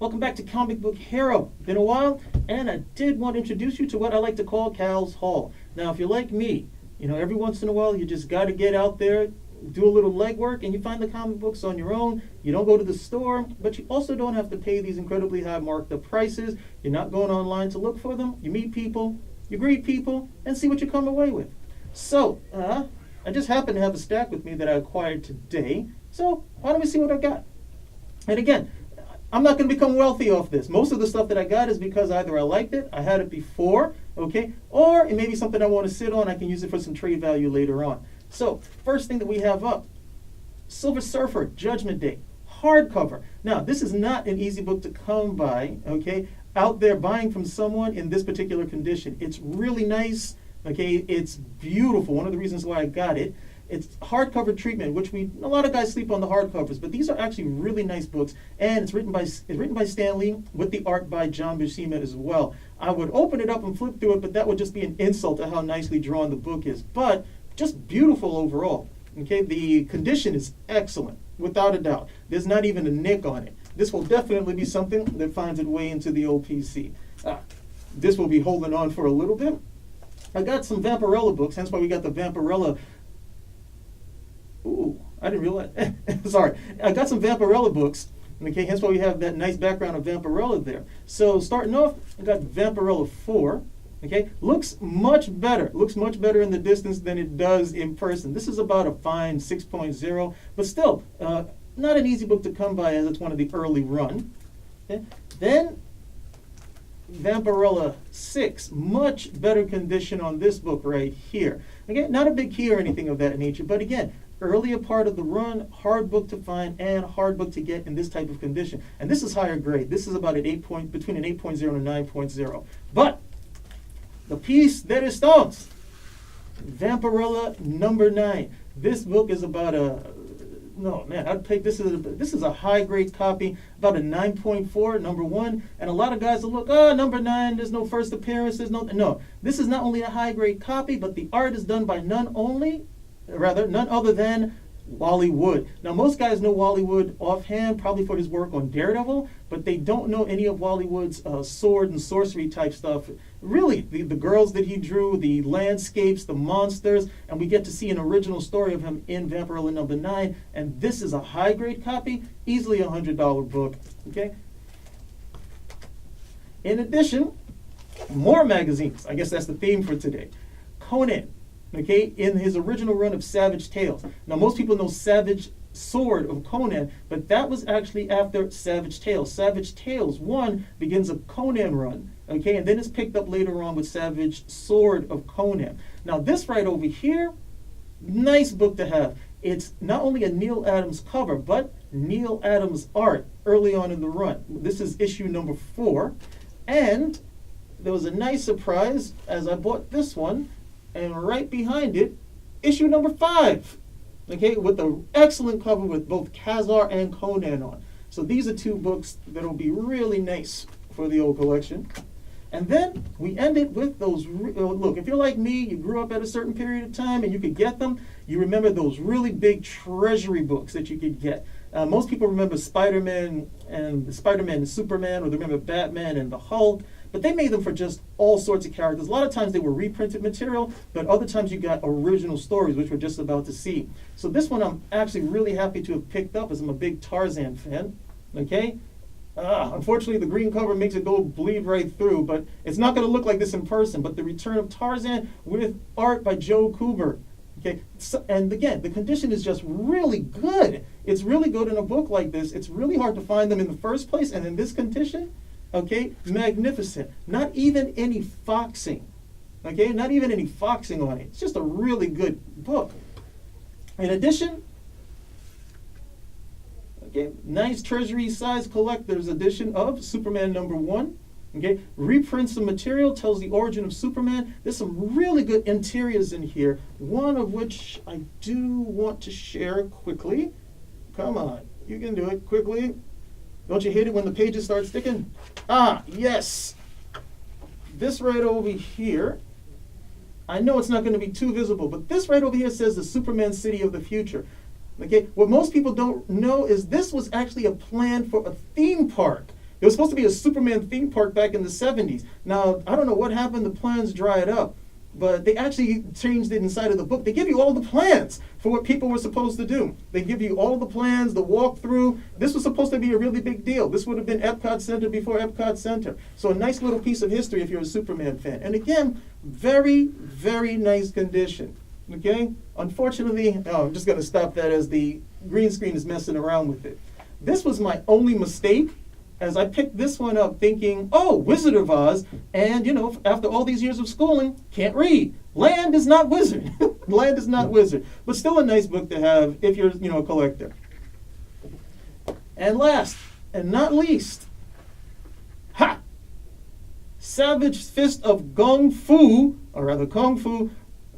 Welcome back to Comic Book Hero. Been a while, and I did want to introduce you to what I like to call Cal's Haul. Now, if you're like me, every once in a while you just got to get out there, do a little legwork, and you find the comic books on your own. You don't go to the store, but you also don't have to pay these incredibly high marked up prices. You're not going online to look for them. You meet people, you greet people, and see what you come away with. So, I just happen to have a stack with me that I acquired today. So, why don't we see what I got? And again, I'm not going to become wealthy off this. Most of the stuff that I got is because either I liked it, I had it before, okay, or it may be something I want to sit on. I can use it for some trade value later on. So, first thing that we have up, Silver Surfer, Judgment Day, hardcover. Now, this is not an easy book to come by, okay, out there buying from someone in this particular condition. It's really nice, okay, it's beautiful. One of the reasons why I got it. It's hardcover treatment, which a lot of guys sleep on the hardcovers, but these are actually really nice books, and it's written by Stan Lee with the art by John Buscema as well. I would open it up and flip through it, but that would just be an insult to how nicely drawn the book is. But just beautiful overall. Okay, the condition is excellent, without a doubt. There's not even a nick on it. This will definitely be something that finds its way into the OPC. This will be holding on for a little bit. I got some Vampirella books, hence why we got the Vampirella. Ooh, I didn't realize. Sorry. I got some Vampirella books. Okay, hence why we have that nice background of Vampirella there. So starting off, I got Vampirella 4. Okay, looks much better. Looks much better in the distance than it does in person. This is about a fine 6.0, but still, not an easy book to come by as it's one of the early run. Okay. Then Vampirella 6, much better condition on this book right here. Again, not a big key or anything of that nature, but again, earlier part of the run, hard book to find and hard book to get in this type of condition. And this is higher grade. This is about between an 8.0 and a 9.0. But the piece that is stones, Vampirella number 9. This book is about I'd take this is a high grade copy, about a 9.4, number 1. And a lot of guys will look, number 9, there's no first appearance, no. This is not only a high grade copy, but the art is done by none other than Wally Wood. Now, most guys know Wally Wood offhand, probably for his work on Daredevil, but they don't know any of Wally Wood's sword and sorcery type stuff. Really, the girls that he drew, the landscapes, the monsters, and we get to see an original story of him in Vampirella number 9, and this is a high-grade copy, easily a $100 book, okay? In addition, more magazines. I guess that's the theme for today. Conan. Okay, in his original run of Savage Tales. Now, most people know Savage Sword of Conan, but that was actually after Savage Tales. Savage Tales 1 begins a Conan run, okay, and then it's picked up later on with Savage Sword of Conan. Now, this right over here, nice book to have. It's not only a Neil Adams cover, but Neil Adams art early on in the run. This is issue number 4, and there was a nice surprise as I bought this one. And right behind it, issue number 5, okay, with an excellent cover with both Khazar and Conan on. So these are 2 books that will be really nice for the old collection. And then we end it with those, look, if you're like me, you grew up at a certain period of time and you could get them, you remember those really big Treasury books that you could get. Most people remember Spider-Man and Superman, or they remember Batman and the Hulk. But they made them for just all sorts of characters. A lot of times they were reprinted material, but other times you got original stories, which we're just about to see. So this one I'm actually really happy to have picked up, as I'm a big Tarzan fan. Okay? Unfortunately, the green cover makes it go bleed right through, but it's not going to look like this in person. But the return of Tarzan with art by Joe Kubert. Okay, so, and again, the condition is just really good. It's really good in a book like this. It's really hard to find them in the first place, and in this condition, okay, magnificent. Not even any foxing. Okay, not even any foxing on it. It's just a really good book. In addition, okay, nice Treasury size collector's edition of Superman number 1. Okay, reprints the material, tells the origin of Superman. There's some really good interiors in here, one of which I do want to share quickly. Come on, you can do it quickly. Don't you hate it when the pages start sticking? Yes. This right over here, I know it's not going to be too visible, but this right over here says the Superman City of the Future. Okay, what most people don't know is this was actually a plan for a theme park It was supposed to be a Superman theme park back in the 70s. Now, I don't know what happened. The plans dried up. But they actually changed it inside of the book. They give you all the plans for what people were supposed to do. They give you all the plans, the walkthrough. This was supposed to be a really big deal. This would have been Epcot Center before Epcot Center. So a nice little piece of history if you're a Superman fan. And again, very, very nice condition. Okay? Unfortunately, I'm just going to stop that as the green screen is messing around with it. This was my only mistake, as I picked this one up thinking, oh, Wizard of Oz, and after all these years of schooling, can't read. Land is not Wizard. Land is not Wizard. But still a nice book to have if you're, a collector. And last, and not least, Savage Fist of Kung Fu, or rather Kung Fu,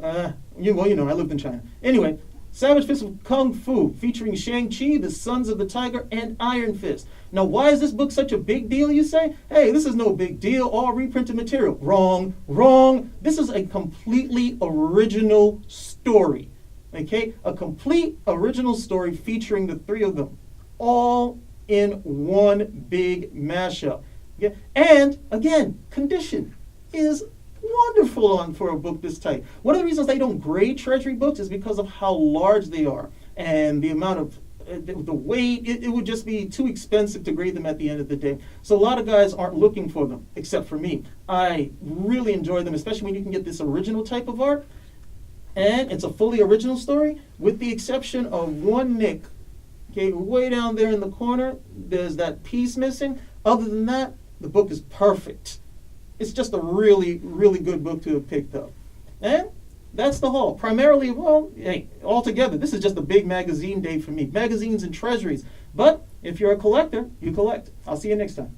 I lived in China. Anyway, Savage Fist of Kung Fu, featuring Shang-Chi, the Sons of the Tiger, and Iron Fist. Now, why is this book such a big deal, you say? Hey, this is no big deal, all reprinted material. Wrong, wrong. This is a completely original story, okay? A complete original story featuring the three of them, all in one big mashup. Yeah? And, again, condition is wonderful for a book this tight. One of the reasons they don't grade Treasury books is because of how large they are and the amount of the weight. It would just be too expensive to grade them at the end of the day. So a lot of guys aren't looking for them, except for me. I really enjoy them, especially when you can get this original type of art. And it's a fully original story, with the exception of one nick. Okay, way down there in the corner, there's that piece missing. Other than that, the book is perfect. It's just a really, really good book to have picked up. And that's the haul. Primarily, altogether, this is just a big magazine day for me. Magazines and treasuries. But if you're a collector, you collect. I'll see you next time.